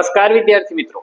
નમસ્કાર વિદ્યાર્થી મિત્રો,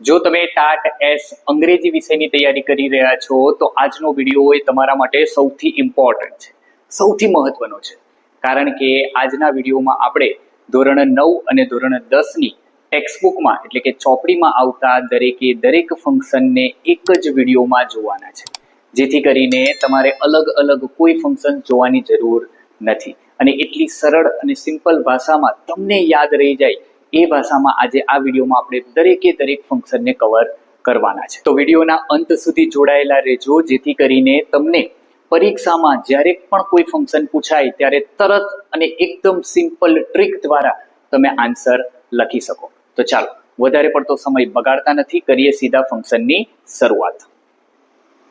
જો તમે ટાટ એસ અંગ્રેજી વિષયની તૈયારી કરી રહ્યા છો તો આજનો વિડીયો એ તમારા માટે સૌથી ઇમ્પોર્ટન્ટ છે, સૌથી મહત્વનો છે. કારણ કે આજના વિડીયોમાં આપણે ધોરણ 9 અને ધોરણ 10ની ટેક્સ્ટબુકમાં એટલે કે ચોપડીમાં આવતા દરેક ફંક્શનને એક જ વિડીયોમાં જોવાના છે, જેથી કરીને તમારે અલગ અલગ કોઈ ફંક્શન જોવાની જરૂર નથી અને એટલી સરળ અને સિમ્પલ ભાષામાં તમને યાદ રહી જાય એ ભાષામાં આજે આ વિડીયોમાં આપણે દરેક ફંક્શનને કવર કરવાના છે. તો વિડીયોના અંત સુધી જોડાયેલા રહેજો, જેથી કરીને તમને પરીક્ષામાં જ્યારે પણ કોઈ ફંક્શન પૂછાય ત્યારે તરત અને એકદમ સિમ્પલ ટ્રીક દ્વારા તમે આન્સર લખી શકો. તો ચાલો વધારે પડતો સમય બગાડતા નથી, કરીએ સીધા ફંક્શનની શરૂઆત.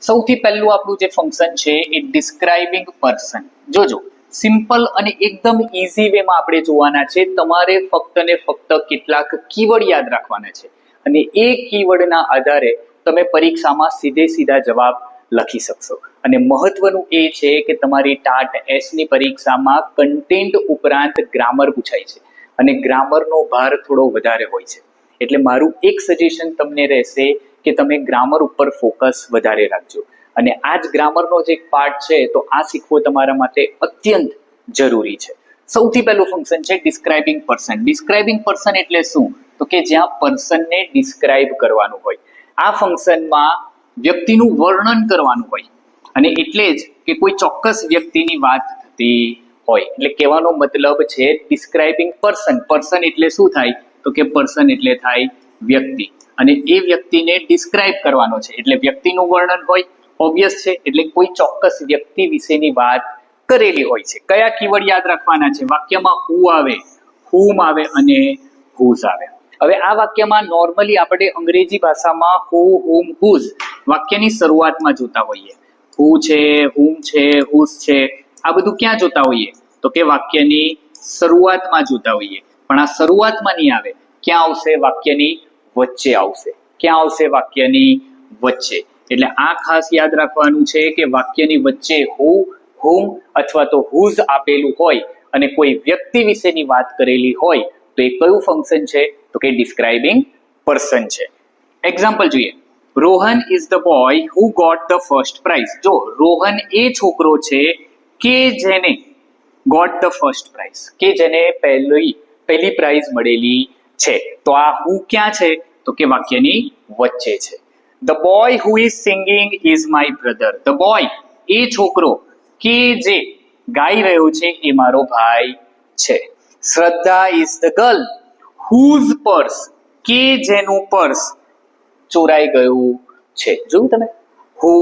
સૌથી પહેલું આપણું જે ફંક્શન છે એ ડિસ્ક્રાઇબિંગ પર્સન. જોજો, સિમ્પલ અને એકદમ ઇઝી વેમાં આપણે જોવાના છે. તમારે ફક્ત ને ફક્ત કેટલાક કીવર્ડ યાદ રાખવાના છે અને એ કીવર્ડના આધારે તમે પરીક્ષામાં સીધા જવાબ લખી શકશો. અને મહત્વનું એ છે કે તમારી ટાટ એસની પરીક્ષામાં કન્ટેન્ટ ઉપરાંત ગ્રામર પૂછાય છે અને ગ્રામરનો ભાર થોડો વધારે હોય છે. એટલે મારું એક સજેશન તમને રહેશે કે તમે ગ્રામર ઉપર ફોકસ વધારે રાખજો. અને આ જ ગ્રામરનો જે એક પાર્ટ છે તો આ શીખવો તમારા માટે અત્યંત જરૂરી છે. સૌથી પહેલું ફંક્શન છે ડિસ્ક્રાઇબિંગ પર્સન. ડિસ્ક્રાઇબિંગ પર્સન એટલે શું? તો કે જ્યાં પર્સનને ડિસ્ક્રાઇબ કરવાનું હોય. આ ફંક્શનમાં વ્યક્તિનું વર્ણન કરવાનું હોય અને એટલે જ કે કોઈ ચોક્કસ વ્યક્તિની વાત થતી હોય. એટલે કહેવાનો મતલબ છે ડિસ્ક્રાઇબિંગ પર્સન. પર્સન એટલે શું થાય? તો કે પર્સન એટલે થાય વ્યક્તિ અને એ વ્યક્તિને ડિસ્ક્રાઇબ કરવાનો છે એટલે વ્યક્તિનું વર્ણન હોય. ઓબ્વિયસ છે, એટલે કોઈ ચોક્કસ વ્યક્તિ વિશેની વાત કરેલી હોય છે. કયા કીવર્ડ યાદ રાખવાના છે? વાક્યમાં હુ આવે, હુમ આવે અને હુઝ આવે. હવે આ વાક્યમાં નોર્મલી આપણે અંગ્રેજી ભાષામાં હુ, હુમ, હુઝ વાક્યની શરૂઆતમાં જોતા હોઈએ. હુ છે, હુમ છે, હુઝ છે, આ બધું ક્યાં જોતા હોઈએ? તો કે વાક્યની શરૂઆતમાં જોતા હોઈએ. પણ આ શરૂઆતમાં નહીં આવે, ક્યાં આવશે? વાક્યની વચ્ચે આવશે. ક્યાં આવશે? વાક્યની વચ્ચે. એટલે આ ખાસ યાદ રાખવાનું છે કે વાક્યની વચ્ચે હુ, હુમ અથવા તો હુઝ આપેલું હોય અને કોઈ વ્યક્તિ વિશેની વાત કરેલી હોય તો એ કયું ફંક્શન છે? તો કે ડિસ્ક્રાઇબિંગ પર્સન છે. એક્ઝામ્પલ જોઈએ. Rohan is the boy who got the first prize. જો રોહન એ છોકરો છે કે જેને ગોટ ધ ફર્સ્ટ પ્રાઇઝ, કે જેને પહેલી પ્રાઇઝ મળેલી છે. તો આ હુ ક્યાં છે? તો કે વાક્યની વચ્ચે છે. The boy who is singing is my brother. The boy એ છોકરો કે જે ગાઈ રહ્યો છે એ મારો ભાઈ છે. શ્રદ્ધા is the girl whose purse કે જેનું પર્સ ચોરાઈ ગયું છે. જોયું તમે? who,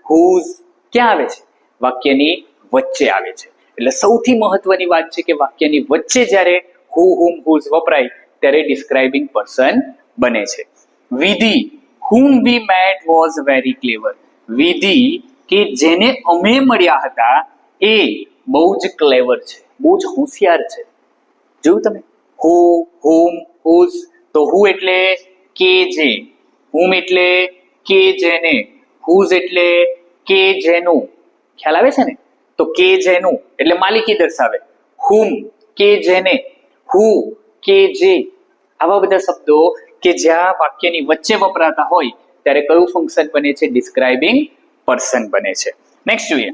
whose ક્યાં આવે છે? વાક્યની વચ્ચે આવે છે. એટલે સૌથી મહત્વની વાત છે કે વાક્યની વચ્ચે જ્યારે who, whom, whose વપરાય ત્યારે ડિસ્ક્રાઇબિંગ પર્સન બને છે. વિધિ whom we met was very clever. વિધિ કે જેને અમે મળ્યા હતા એ બહુ જ ક્લેવર છે, બહુ જ હોશિયાર છે. જોયું તમે? who, whom, whose. તો who એટલે કે જે, whom એટલે કે જેને, whose એટલે કે જેનું. ખ્યાલ આવે છે ને? તો કે જેનું એટલે માલિકી દર્શાવે. whom કે જેને, who કે જે. આવા બધા શબ્દો કે જ્યાં વાક્યની વચ્ચે વપરાતા હોય ત્યારે કયું ફંક્શન બને છે? ડિસ્ક્રાઇબિંગ પર્સન બને છે. નેક્સ્ટ જોઈએ.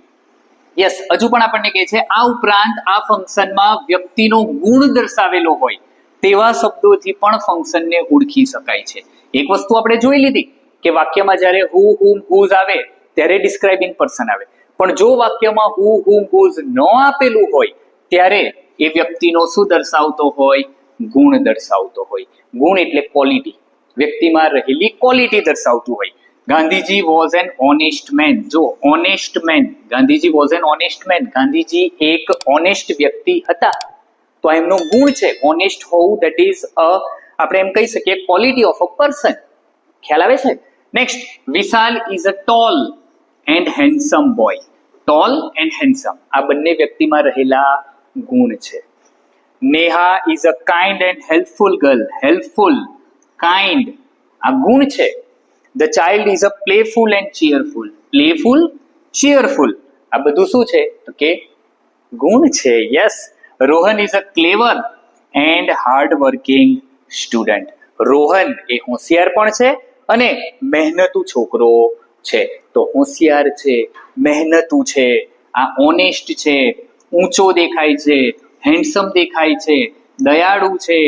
યસ, હજુ પણ આપણને કહે છે આ ઉપરાંત આ ફંક્શનમાં વ્યક્તિનો ગુણ દર્શાવેલો હોય તેવા શબ્દોથી પણ ફંક્શનને ઓળખી શકાય છે. એક વસ્તુ આપણે જોઈ લીધી કે વાક્યમાં જ્યારે હુ, હુમ, હુઝ આવે ત્યારે ડિસ્ક્રાઇબિંગ પર્સન આવે. પણ જો વાક્યમાં હુ, હુમ, હુઝ ન આપેલું હોય ત્યારે એ વ્યક્તિનો શું દર્શાવતો હોય? ગુણ દર્શાવતો હોય. ગુણ એટલે ક્વોલિટી, વ્યક્તિમાં રહેલી ક્વોલિટી દર્શાવતું હોય. Gandhiji was an honest man. જો honest man, Gandhiji was an honest man, Gandhiji એક ઓનેસ્ટ વ્યક્તિ હતા. તો એમનો ગુણ છે ઓનેસ્ટ હોવું. દેટ ઇઝ આપણે એમ કહી શકીએ ક્વોલિટી ઓફ અ પર્સન. ખ્યાલ આવે છે? Next, Vishal is a tall and handsome boy. Tall and handsome આ બંને વ્યક્તિમાં રહેલા ગુણ છે. Neha is a kind and helpful girl. Helpful, kind આ ગુણ છે. The child is a playful and cheerful. Playful, cheerful આ બધું શું છે? તો કે ગુણ છે. Yes. Rohan is a clever and hard working student. Rohan એ હોશિયાર પણ છે અને મહેનતુ છોકરો છે. તો હોશિયાર છે, મહેનતુ છે, આ ઓનેસ્ટ છે, ઊંચો દેખાય છે, હેન્ડસમ દેખાય છે, દયાળુ છે,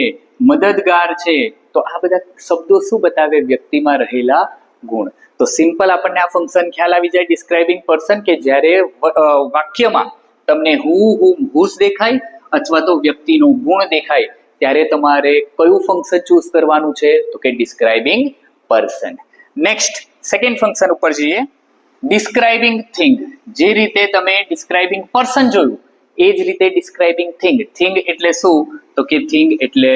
મદદગાર છે. તો આ બધા શબ્દો શું બતાવે? વ્યક્તિમાં રહેલા ગુણ. તો સિમ્પલ આપણને આ ફંક્શન ખ્યાલ આવી જાય ડિસ્ક્રાઇબિંગ પર્સન કે જ્યારે વાક્યમાં તમને હુસ દેખાય અથવા તો વ્યક્તિનો ગુણ દેખાય ત્યારે તમારે કયું ફંક્શન ચૂઝ કરવાનું છે? તો કે describing person. Next second function ઉપર જઈએ. Describing thing. જે રીતે તમે ડિસ્ક્રાઇબિંગ પર્સન જોયું એ જ રીતે ડિસ્ક્રાઇબિંગ થિંગ. થિંગ એટલે શું? તો કે થિંગ એટલે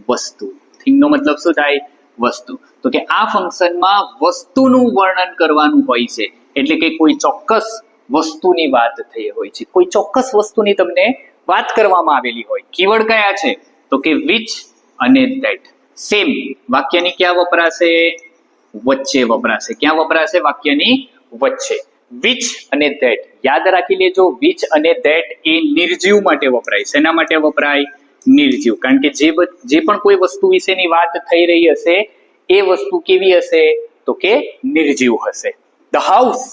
વસ્તુ. થિંગનો મતલબ શું થાય? વસ્તુ. તો કે આ ફંક્શનમાં વસ્તુનું વર્ણન કરવાનું હોય છે, એટલે કે કોઈ ચોક્કસ વસ્તુની વાત થઈ હોય છે, કોઈ ચોક્કસ વસ્તુની તમને વાત કરવામાં આવેલી હોય. કીવર્ડ કયા છે? તો કે વિચ અને ધેટ. સેમ વાક્યની ક્યાં વપરાશે? વચ્ચે વપરાશે. ક્યાં વપરાશે? વાક્યની વચ્ચે. વિચ અને ધેટ યાદ રાખી લેજો. વિચ અને ધેટ એ નિર્જીવ માટે વપરાય. શેના માટે વપરાય? નિર્જીવ. કારણ કે જે પણ કોઈ વસ્તુ વિશેની વાત થઈ રહી હશે એ વસ્તુ કેવી હશે? તો કે નિર્જીવ હશે. The house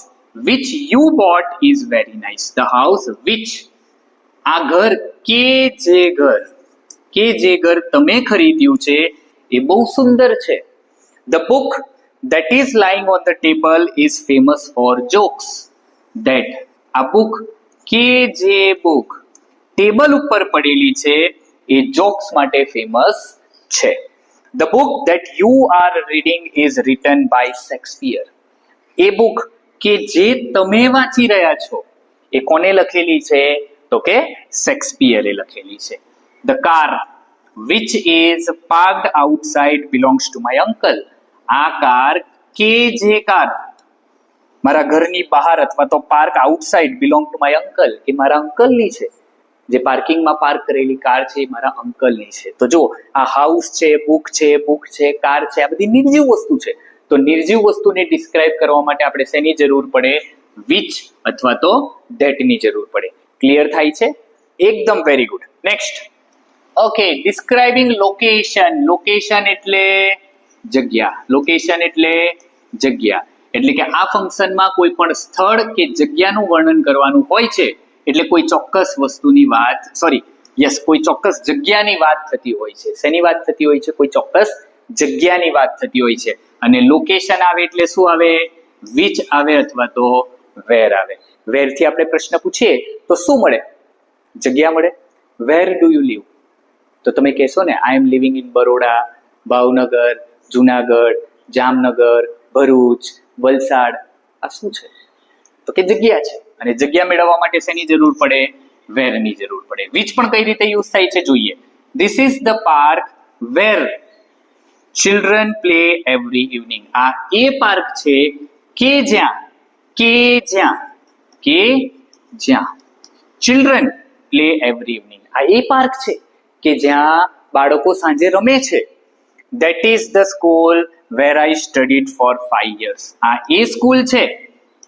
which you bought is very nice. The house which, આ ઘર કે જે ઘર તમે ખરીદ્યું છે એ બહુ સુંદર છે. The book that is lying on the table is famous for jokes. That, આ book કે જે book ટેબલ ઉપર પડેલી છે એ જોક્સ માટે ફેમસ છે. The book that you are reading is written by Shakespeare. A book કે જે તમે વાંચી રહ્યા છો એ કોને લખેલી છે? તો કે શેક્સપિયરે લખેલી છે. The car which is parked outside belongs to my uncle. આ કાર કે જે કાર મારા ઘરની બહાર અથવા તો park outside belong to my uncle, એ મારા અંકલની છે. જે પાર્કિંગમાં પાર્ક કરેલી કાર છે એ મારા અંકલની છે. તો જો આ હાઉસ છે, બુક છે, કાર છે, આ બધી નિર્જીવ વસ્તુ છે. તો નિર્જીવ વસ્તુને ડિસ્ક્રાઇબ કરવા માટે આપણે શેની જરૂર પડે? વિચ અથવા તો ધેટની જરૂર પડે. ક્લિયર થાય છે? એકદમ very good. Next. Okay, describing location. Location એટલે જગ્યા. લોકેશન એટલે જગ્યા. એટલે કે આ ફંક્શનમાં કોઈ પણ સ્થળ કે જગ્યાનું વર્ણન કરવાનું હોય છે. એટલે કોઈ ચોક્કસ વસ્તુની વાત, કોઈ ચોક્કસ જગ્યાની વાત થતી હોય છે. શેની વાત થતી હોય છે? કોઈ ચોક્કસ જગ્યાની વાત થતી હોય છે. અને લોકેશન આવે એટલે શું આવે? વિચ આવે અથવા તો વેર આવે. વેર થી આપણે પ્રશ્ન પૂછીએ તો શું મળે? જગ્યા મળે. Where do you live? તો તમે કહેશો ને, I am living in Baroda, Bhavnagar, Junagadh, Jamnagar, Bharuch, Valsad. આ શું છે? તો કે જગ્યા છે. અને જગ્યા મેળવવા માટે શેની જરૂર પડે? વેરની જરૂર પડે. વિચ પણ કઈ રીતે યુઝ થાય છે જોઈએ. This is the park where children play every evening. આ એ પાર્ક છે કે જ્યાં ચિલ્ડ્રન પ્લે એવરી ઇવનિંગ. આ એ પાર્ક છે કે જ્યાં બાળકો સાંજે રમે છે. That is the school where I studied for 5 years. આ એ સ્કૂલ છે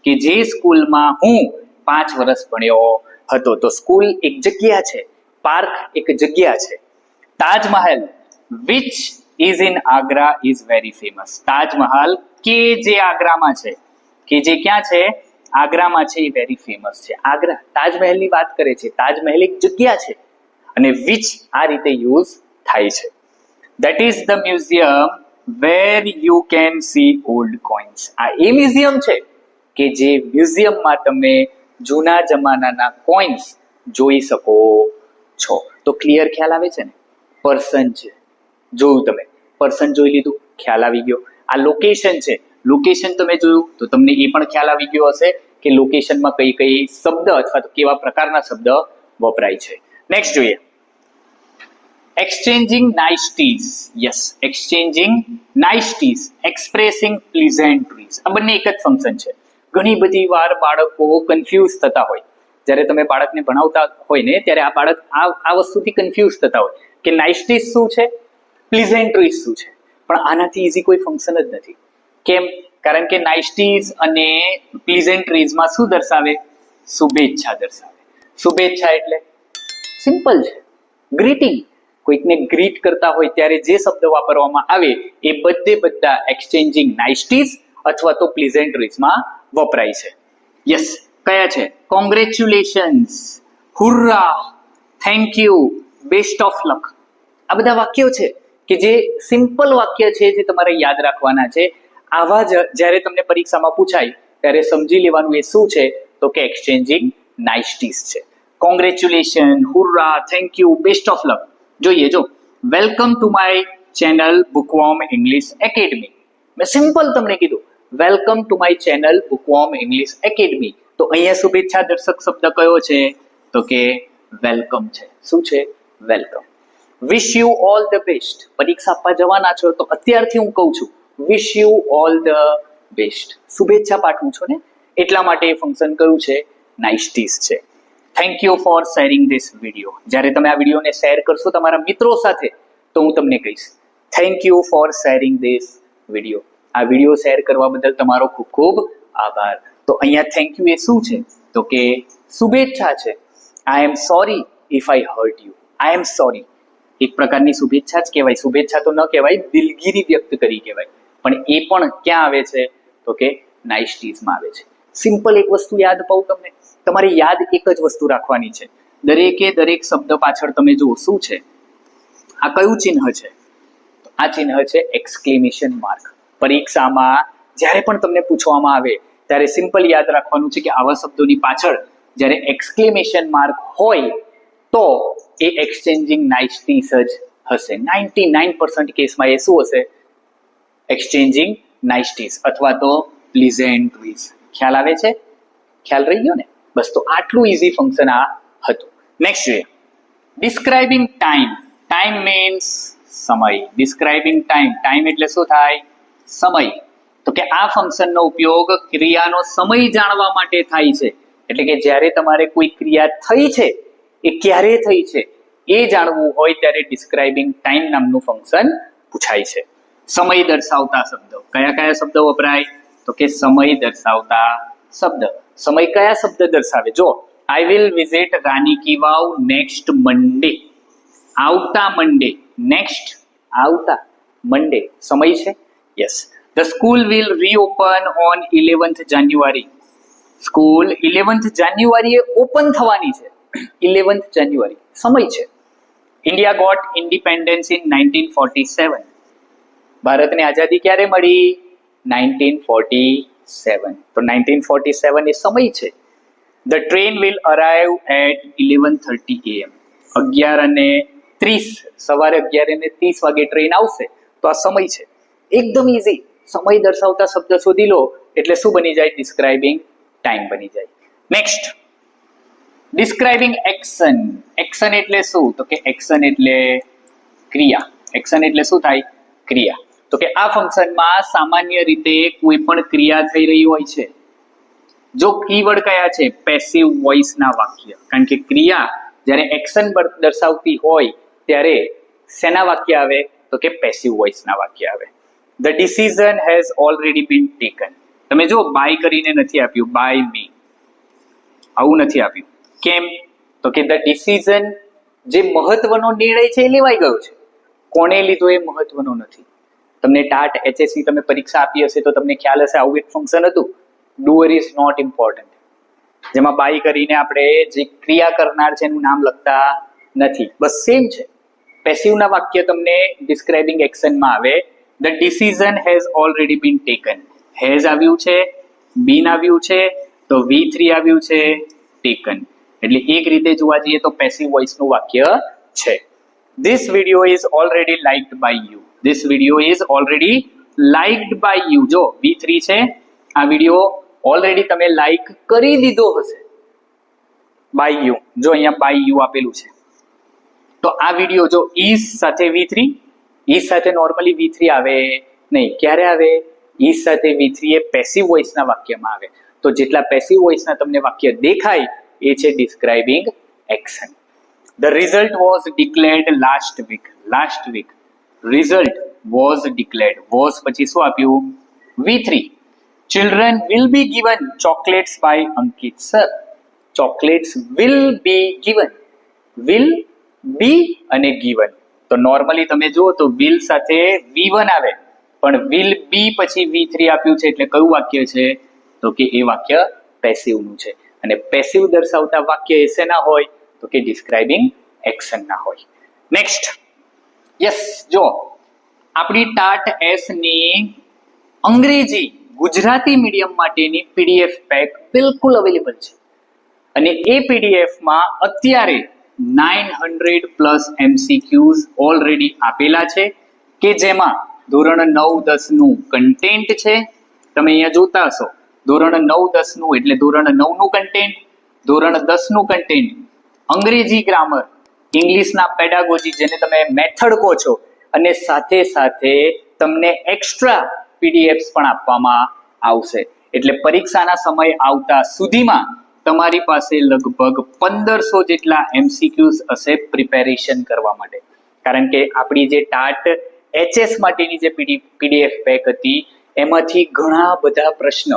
કે જે સ્કૂલમાં હું 5 વર્ષ ભણ્યો હતો. તો સ્કૂલ એક જગ્યા છે, પાર્ક એક જગ્યા છે. Taj Mahal which is in Agra is very famous. Taj Mahal કે જે આગ્રામાં છે, કે જે ક્યાં છે? આગ્રામાં છે, એ વેરી ફેમસ છે. આગ્રા તાજમહેલની વાત કરે છે. તાજમહેલ એક જગ્યા છે અને which આ રીતે યુઝ થાય છે. That is the museum where you can see old coins. આ એ મ્યુઝિયમ છે કે જે મ્યુઝિયમમાં તમે જૂના જમાનાના કોઇન્સ જોઈ શકો છો. તો ક્લિયર ખ્યાલ આવે છે ને? પર્સન છે, જોયું તમે, પર્સન જોઈ લીધું, ખ્યાલ આવી ગયો. આ લોકેશન છે, લોકેશન તમે જોયું તો તમને એ પણ ખ્યાલ આવી ગયો હશે કે લોકેશનમાં કઈ કઈ શબ્દ અથવા તો કેવા પ્રકારના શબ્દ વપરાય છે. નેક્સ્ટ જોઈએ. Exchanging niceties. Yes, exchanging niceties, expressing pleasantries. આ બંને એક જ ફંક્શન છે. ઘણી બધી વાર બાળકો કન્ફ્યુઝ થતા હોય. જ્યારે તમે બાળકને ભણાવતા હોય ને ત્યારે આ બાળક આ વસ્તુથી કન્ફ્યુઝ થતા હોય કે નાઇસટીઝ શું છે, પ્લીઝન્ટરીઝ શું છે. પણ આનાથી ઇઝી કોઈ ફંક્શન જ નથી. કેમ? કારણ કે નાઇસટીઝ અને પ્લીઝન્ટરીઝમાં શું દર્શાવે? શુભેચ્છા દર્શાવે. શુભેચ્છા એટલે સિમ્પલ છે, ગ્રીટિંગ. કોઈકને ગ્રીટ કરતા હોય ત્યારે જે શબ્દ વાપરવામાં આવે એ બધા એક્સચેન્જિંગ નાઇસ્ટીઝ અથવા તો પ્લીઝેન્ટરીઝમાં વપરાય છે. યસ, કયા છે? Congratulations, hurrah, thank you, best of luck. આ બધા વાક્યો છે કે જે સિમ્પલ વાક્ય છે જે તમારે યાદ રાખવાના છે. આવા જ્યારે તમને પરીક્ષામાં પૂછાય ત્યારે સમજી લેવાનું એ શું છે તો કે એક્સચેન્જિંગ નાઇસ્ટીઝ છે. Congratulation, hurrah, thank you, best of luck. જોઈએ જો, welcome to my channel bookworm English academy. મેં સિમ્પલ તમને કીધું welcome to my channel bookworm English academy. તો અહીંયા શુભેચ્છા દર્શક શબ્દ કયો છે તો કે વેલકમ છે. શું છે? Welcome. Wish you all the best. પરીક્ષા આપવા જવાના છો તો અત્યારથી હું કહું છું wish you all the best. શુભેચ્છા પાઠવું છો ને, એટલા માટે એ ફંક્શન કયું છે? નાઇસ્ટીઝ છે. Thank you for sharing this video. જ્યારે તમે આ વિડીયોને શેર કરશો તમારા મિત્રો સાથે તો હું તમને કહીશ thank you for sharing this video. આ વિડીયો શેર કરવા બદલ તમારો ખૂબ ખૂબ આભાર. તો અહીંયા થેન્ક યુ એ શું છે તો કે શુભેચ્છા છે. I am sorry if I hurt you. I am sorry એક પ્રકારની શુભેચ્છા જ કહેવાય. શુભેચ્છા તો ન કહેવાય, દિલગીરી વ્યક્ત કરી કહેવાય. પણ એ પણ ક્યાં આવે છે તો કે નાઇસ્ટીઝમાં આવે છે. સિમ્પલ એક વસ્તુ યાદ પાઉં તમને, તમારે યાદ એક જ વસ્તુ રાખવાની છે. દરેકે દરેક શબ્દ પાછળ તમે જુઓ શું છે, આ કયું ચિહ્ન છે? આ ચિહ્ન છે એક્સક્લેમેશન માર્ક. પરીક્ષામાં જ્યારે પણ તમને પૂછવામાં આવે ત્યારે સિમ્પલ યાદ રાખવાનું છે કે આવા શબ્દોની પાછળ જ્યારે એક્સક્લેમેશન માર્ક હોય તો એ એક્સચેન્જિંગ નાઇસ્ટીઝ જ હશે. 99% કેસમાં એ શું હશે? એક્સચેન્જિંગ નાઇસ્ટીઝ અથવા તો પ્લીઝેન્ટરીઝ. ખ્યાલ આવે છે? ખ્યાલ રહી ગયો ને? બસ, તો આટલું ઇઝી ફંક્શન આ હતું. નેક્સ્ટ જોઈએ, ડિસ્ક્રાઇબિંગ ટાઈમ. ટાઈમ મીન્સ સમય. Describing time. ટાઈમ એટલે શું થાય? સમય. તો કે આ ફંક્શનનો ઉપયોગ ક્રિયાનો સમય જાણવા માટે થાય છે. એટલે કે જ્યારે તમારે કોઈ ક્રિયા થઈ છે એ ક્યારે થઈ છે એ જાણવું હોય ત્યારે ડિસ્ક્રાઇબિંગ ટાઈમ નામનું ફંક્શન પૂછાય છે. સમય દર્શાવતા શબ્દો. કયા કયા શબ્દો વપરાય તો કે સમય દર્શાવતા શબ્દ. સમય કયા શબ્દ દર્શાવે? જો, I will visit Rani ki Vav next Monday. આવતા મંડે. નેક્સ્ટ આવતા મંડે સમય છે. Yes. The school will reopen on 11th January. School 11th જાન્યુઆરીએ ઓપન થવાની છે. 11th જાન્યુઆરી સમય છે. India got independence in 1947. ભારતને આઝાદી ક્યારે મળી? 1947. તો 1947 એ સમય છે. The train will arrive at 11:30 AM. 11:30 સવારે 11:30 વાગે ટ્રેન આવશે તો આ સમય છે. એકદમ ઇઝી. સમય દર્શાવતા શબ્દ શોધી લો એટલે શું બની જાય? ડિસ્ક્રાઇબિંગ ટાઈમ બની જાય. Next, describing action. એક્શન એટલે શું તો કે એક્શન એટલે ક્રિયા. એક્શન એટલે શું થાય? ક્રિયા. તો કે આ ફંક્શનમાં સામાન્ય રીતે કોઈ પણ ક્રિયા થઈ રહી હોય છે. જો કીવર્ડ કયા છે? પેસિવ વોઇસના વાક્ય. કારણ કે ક્રિયા જ્યારે એક્શન દર્શાવતી હોય ત્યારે શેના વાક્ય આવે તો કે પેસિવ વોઇસના વાક્ય આવે. The decision has already bin taken. તમે જો બાય કરીને નથી આપ્યું, બાય મી, આવું નથી આપ્યું. કેમ તો કે ધ ડિસિઝન, જે મહત્વનો નિર્ણય છે એ લેવાઈ ગયો છે. કોણે લીધો એ મહત્વનો નથી. તમને ટાટ HSC તમે પરીક્ષા આપી હશે તો તમને ખ્યાલ હશે આવું એક ફંક્શન હતું, ડુઅર ઇઝ નોટ ઇમ્પોર્ટન્ટ, જેમાં બાય કરીને આપણે જે ક્રિયા કરનાર છે એનું નામ લખતા નથી. બસ સેમ છે. પેસિવના વાક્ય તમને ડિસ્ક્રાઇબિંગ એક્શનમાં આવે. The decision has already bin taken. Has આવ્યું છે, બીન આવ્યું છે, તો V3 આવ્યું છે, ટેકન. એટલે એક રીતે જોવા જઈએ તો પેસિવ વોઇસનું વાક્ય છે. This video is already liked by you. This video is already liked by you. જો V3 છે, આ વિડિયો ઓલરેડી તમે લાઈક કરી દીધો હશે. બાય યુ, જો અહીંયા બાય યુ આપેલું છે તો આ વિડિયો જો is સાથે V3, is સાથે નોર્મલી V3 આવે નહીં. ક્યારે આવે? is સાથે V3 એ પેસિવ વોઇસના વાક્યમાં આવે. તો જેટલા પેસિવ વોઇસના તમને વાક્ય દેખાય એ છે describing action. The result was declared last week. Last week. Result was declared. Was પછી શું આપ્યું? V3. Children will be given chocolates by Ankit sir. Chocolates will be given. Will be અને given. તો normally તમે જુઓ તો will સાથે V1 આવે, પણ will be પછી V3 આપ્યું છે, એટલે કયું વાક્ય છે? તો કે એ વાક્ય પેસિવનું છે. અને પેસિવ દર્શાવતા વાક્ય એસેના હોય? તો કે ડિસ્ક્રાઇબિંગ એક્શન ના હોય. નેક્સ્ટ, યસ, જો આપણી ટાટ એસ ની અંગ્રેજી ગુજરાતી મીડિયમ માટેની પીડીએફ પેક બિલકુલ અવેલેબલ છે. અને એ પીડીએફ માં અત્યારે 900+ MCQs ઓલરેડી આપેલા છે, કે જેમાં ધોરણ 9-10 નું કન્ટેન્ટ છે. તમે અહીંયા જોતા હશો, ધોરણ 9-10 નું એટલે ધોરણ 9 નું કન્ટેન્ટ, ધોરણ 10 નું કન્ટેન્ટ, અંગ્રેજી ગ્રામર, ઇંગ્લિશના પેડાગોજી જેને તમે મેથડ કહો છો, અને સાથે સાથે તમને એક્સ્ટ્રા પીડીએફ્સ પણ આપવામાં આવશે. એટલે પરીક્ષાના સમય આવતા સુધીમાં તમારી પાસે લગભગ 1500 જેટલા MCQs હશે પ્રિપેરેશન કરવા માટે. કારણ કે આપણી જે ટાટ HS માટેની જે પીડીએફ પેક હતી એમાંથી ઘણા બધા પ્રશ્ન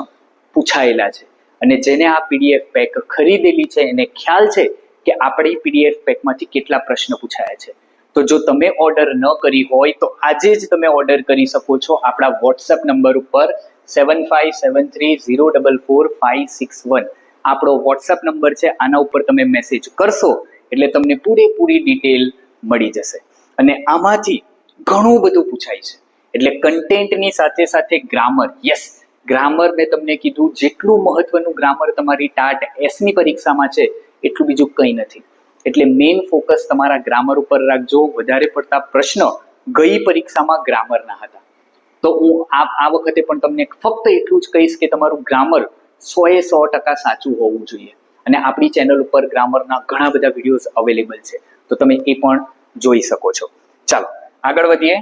પૂછાયેલા છે, અને જેને આ પીડીએફ પેક ખરીદેલી છે એને ખ્યાલ છે કે આપણી પીડીએફ પેકમાંથી કેટલા પ્રશ્ન પૂછાયા છે. તો જો તમે ઓર્ડર ન કરી હોય તો આજે જ તમે ઓર્ડર કરી શકો છો આપણા વોટ્સએપ નંબર ઉપર 7573044561. આપણો વોટ્સએપ નંબર છે, આના ઉપર તમે મેસેજ કરશો એટલે તમને પૂરેપૂરી ડિટેલ મળી જશે. અને આમાંથી ઘણું બધું પૂછાય છે, એટલે કન્ટેન્ટની સાથે સાથે ગ્રામર. યસ, ગ્રામર મેં તમને કીધું જેટલું મહત્વનું ગ્રામર તમારી ટાટ એસની પરીક્ષામાં છે એટલું બીજું કંઈ નથી. એટલે મેઇન ફોકસ તમારા ગ્રામર ઉપર રાખજો. વધારે પડતા પ્રશ્ન ગઈ પરીક્ષામાં ગ્રામરના હતા, તો હું આ વખતે પણ તમને ફક્ત એટલું જ કહીશ કે તમારું ગ્રામર 100% સાચું હોવું જોઈએ. અને આપણી ચેનલ ઉપર ગ્રામરના ઘણા બધા વિડીયોઝ અવેલેબલ છે, તો તમે એ પણ જોઈ શકો છો. ચાલો આગળ વધીએ.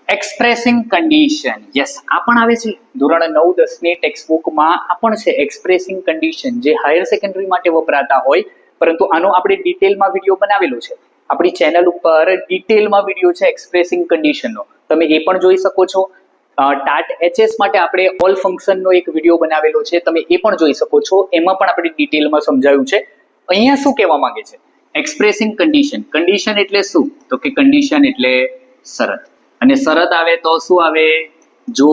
Expressing condition. યસ, આ પણ આવે છે ધોરણ 9-10 ની ટેક્સ્ટ બુકમાં. આ પણ છે એક્સપ્રેસિંગ કન્ડિશન, જે હાયર સેકન્ડરી માટે વપરાતા હોય, પરંતુ આનો આપણે ડિટેલમાં વિડીયો બનાવેલો છે. આપણી ચેનલ ઉપર ડિટેલમાં વિડીયો છે એક્સપ્રેસિંગ કન્ડિશનનો, તમે એ પણ જોઈ શકો છો. ટાટ HS માટે આપણે ઓલ ફંક્શનનો એક વિડીયો બનાવેલો છે, તમે એ પણ જોઈ શકો છો. એમાં પણ આપણે ડિટેલમાં સમજાવ્યું છે. અહીંયા શું કહેવા માંગે છે? Expressing condition. કન્ડિશન એટલે શું? તો કે કન્ડિશન એટલે શરત. અને શરત આવે તો શું આવે? જો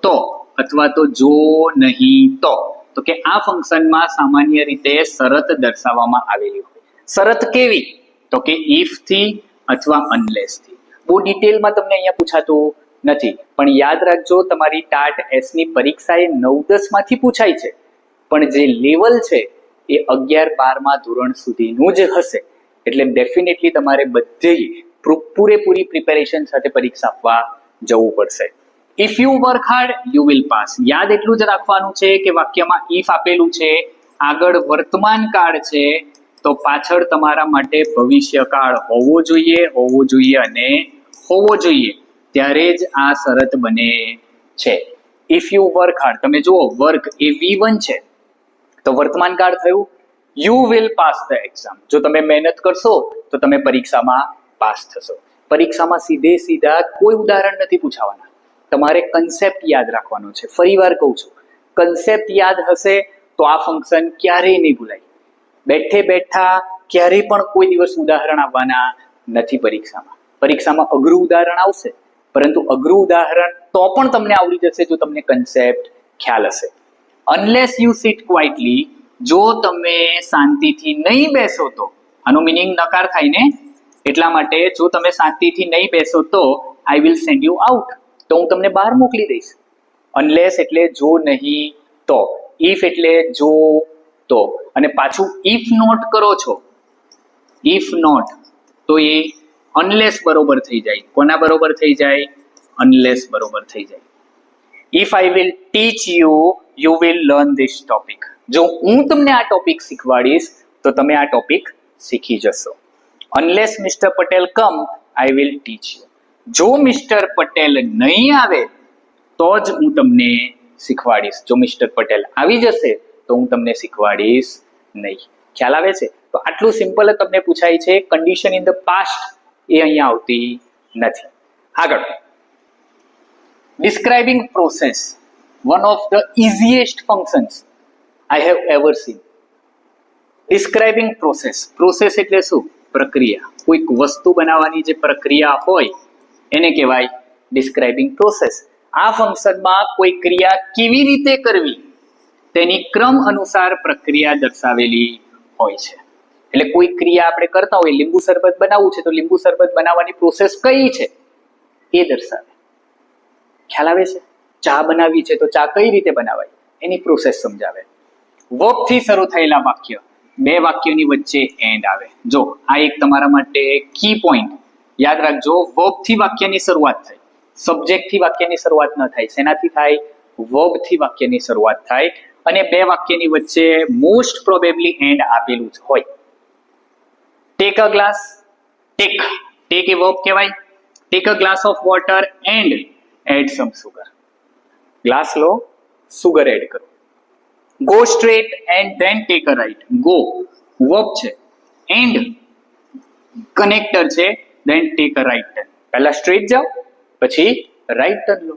તો, અથવા તો જો નહીં તો. તો કે આ ફંક્શનમાં સામાન્ય રીતે શરત દર્શાવવામાં આવેલી હોય. શરત કેવી? તો કે ઇફ થી અથવા અનલેસ થી. બહુ ડિટેલમાં તમને અહીંયા પૂછાતું નથી, પણ યાદ રાખજો તમારી ટાટ એસ ની પરીક્ષા એ 9-10 માંથી પૂછાય છે, પણ જે લેવલ છે એ 11-12 ધોરણ સુધીનું જ હશે. એટલે ડેફિનેટલી તમારે બધી પૂરેપૂરી પ્રિપેરેશન સાથે પરીક્ષા આપવા જવું પડશે. If you work hard you will pass. યાદ એટલું જ રાખવાનું છે કે વાક્યમાં ઇફ આપેલું છે, આગળ વર્તમાન કાળ છે, તો પાછળ તમારા માટે ભવિષ્યકાળ હોવો જોઈએ અને હોવો જોઈએ, ત્યારે જ આ શરત બને છે. ઇફ યુ વર્ક હાર્ડ, તમે જુઓ વર્ક એ V1 છે, તો વર્તમાન કાળ થયું. You will pass the exam. જો તમે મહેનત કરશો તો તમે પરીક્ષામાં પાસ થશો. પરીક્ષામાં સીધા કોઈ ઉદાહરણ નથી પૂછાવાના, તમારે કન્સેપ્ટ યાદ રાખવાનો છે. ફરીવાર કહું છું, કન્સેપ્ટ યાદ હશે તો આ ફંક્શન ક્યારેય નહીં ભૂલાય. બેઠા ક્યારેય પણ કોઈ દિવસ ઉદાહરણ આવવાના નથી પરીક્ષામાં અઘરું ઉદાહરણ આવશે, પરંતુ અઘરું ઉદાહરણ તો પણ તમને આવડી જશે જો તમને કન્સેપ્ટ ખ્યાલ હશે. અનલેસ યુ સિટ ક્વાઇટલી, જો તમે શાંતિથી નહીં બેસો તો, આનો મિનિંગ નકાર થાય ને, એટલા માટે જો તમે શાંતિથી નહીં બેસો તો I will send you out, તો હું તમને બહાર મોકલી દઈશ. અનલેસ એટલે જો નહીં તો, ઇફ એટલે જો તો, અને પાછું ઇફ નોટ કરો છો, ઇફ નોટ, તો એ અનલેસ બરોબર થઈ જાય. કોના બરોબર થઈ જાય? અનલેસ બરોબર થઈ જાય. If I will teach you you will learn this topic. જો હું તમને આ ટોપિક શીખવાડીશ તો તમે આ ટોપિક શીખી જશો. Unless Mister Patel come I will teach you. જો મિસ્ટર પટેલ નહીં આવે તો જ હું તમને શીખવાડીશ. જો મિસ્ટર પટેલ આવી જશે તો હું તમને શીખવાડીશ નહીં. ખ્યાલ આવે છે? તો આટલું સિમ્પલ તમને પૂછાય છે. કન્ડિશન ઇન ધ પાસ્ટ એ અહીંયા આવતી નથી. આગળ, describing process, one of the easiest functions I have ever scene. Describing process. Process એટલે શું? પ્રક્રિયા, કોઈક વસ્તુ બનાવવાની જે પ્રક્રિયા હોય એને કહેવાય ડિસ્ક્રાઇબિંગ પ્રોસેસ. આ ફંક્શનમાં કોઈ ક્રિયા કેવી રીતે કરવી તેની ક્રમ અનુસાર પ્રક્રિયા દર્શાવેલી હોય છે. એટલે કોઈ ક્રિયા આપણે કરતા હોય, લીંબુ શરબત બનાવવું છે તો લીંબુ શરબત બનાવવાની પ્રોસેસ કઈ છે એ દર્શાવે. ખ્યાલ આવે છે? ચા બનાવવી છે તો ચા કઈ રીતે બનાવાય એની પ્રોસેસ સમજાવે. વર્બ થી શરૂ થયેલા વાક્ય, બે વાક્યોની વચ્ચે એન્ડ આવે. જો આ એક તમારા માટે કી પોઈન્ટ યાદ રાખજો. વર્બ થી વાક્યની શરૂઆત થાય, સબ્જેક્ટ થી વાક્યની શરૂઆત ન થાય. શેનાથી થાય? વર્બ થી વાક્યની શરૂઆત થાય અને બે વાક્યની વચ્ચે મોસ્ટ પ્રોબેબલી એન્ડ આપેલું જ હોય. ટેક અ ગ્લાસ, ટેક એ વર્બ કહેવાય. Take a glass of water and add some sugar. Glass લો, સુગર એડ કરો. Go straight and then take a right. Go verb છે, એન્ડ કનેક્ટર છે, then take a right turn. પહેલા straight જાઓ પછી right turn લો.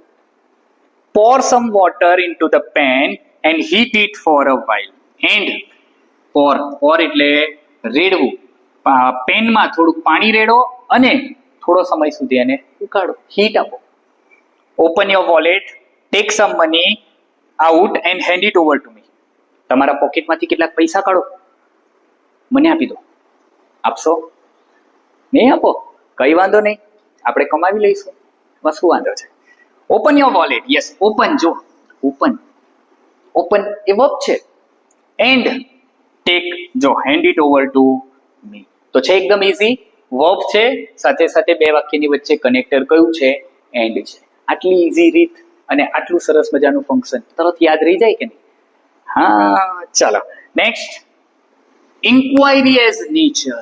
pour some water into the pan and heat it for a while. And pour એટલે રેડવું. પેનમાં થોડુંક પાણી રેડો અને થોડો સમય સુધી એને ઉકાળો, હીટ આપો. Open your wallet, tech some money out and hand it over to me. તમારા પોકેટમાંથી કેટલાક પૈસા કાઢો, મને આપી દો. આપશો? નહીં આપો? કઈ વાંધો નહીં, આપણે કમાવી લઈશું, એમાં શું વાંધો છે? Open your wallet. Yes, open. જો ઓપન એ વર્બ છે. એન્ડ ટેક, જો hand it over to me. તો છે એકદમ ઈઝી. વર્બ છે, સાથે સાથે બે વાક્યની વચ્ચે કનેક્ટર કયું છે? એન્ડ છે. આટલી ઈઝી રીત અને આટલું સરસ મજાનું ફંક્શન તરત યાદ રહી જાય કે નહીં? હા, ચાલો next. Inquiry as nature.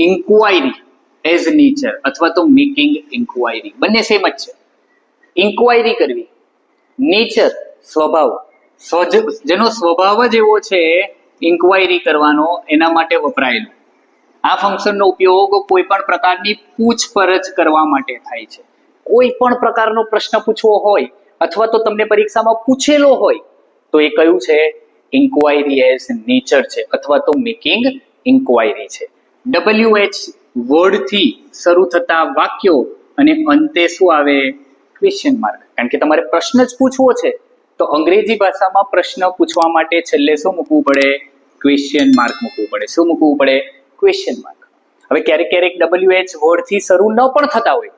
Inquiry as nature અથવા તો મેકિંગ ઇન્ક્વાયરી, બંને સેમ જ છે. ઇન્ક્વાયરી કરવી, નેચર સ્વભાવ, જેનો સ્વભાવ જ એવો છે ઇન્ક્વાયરી કરવાનો, એના માટે વપરાયેલું. આ ફંક્શનનો ઉપયોગ કોઈ પણ પ્રકારની પૂછપરછ કરવા માટે થાય છે. કોઈ પણ પ્રકારનો પ્રશ્ન પૂછવો હોય અથવા તો તમને પરીક્ષામાં પૂછેલો હોય તો એ કયું છે? ઇન્ક્વાયરી એઝ નેચર છે અથવા તો મેકિંગ ઇન્ક્વાયરી છે. WH વર્ડથી શરૂ થતા વાક્યો અને અંતે શું આવે? Question mark. કારણ કે તમારે પ્રશ્ન જ પૂછવો છે તો અંગ્રેજી ભાષામાં પ્રશ્ન પૂછવા માટે છેલ્લે શું મૂકવું પડે? ક્વેશ્ચન માર્ક મૂકવું પડે. શું મૂકવું પડે? Question mark. હવે ક્યારેક WH વર્ડથી શરૂ ન પણ થતા હોય,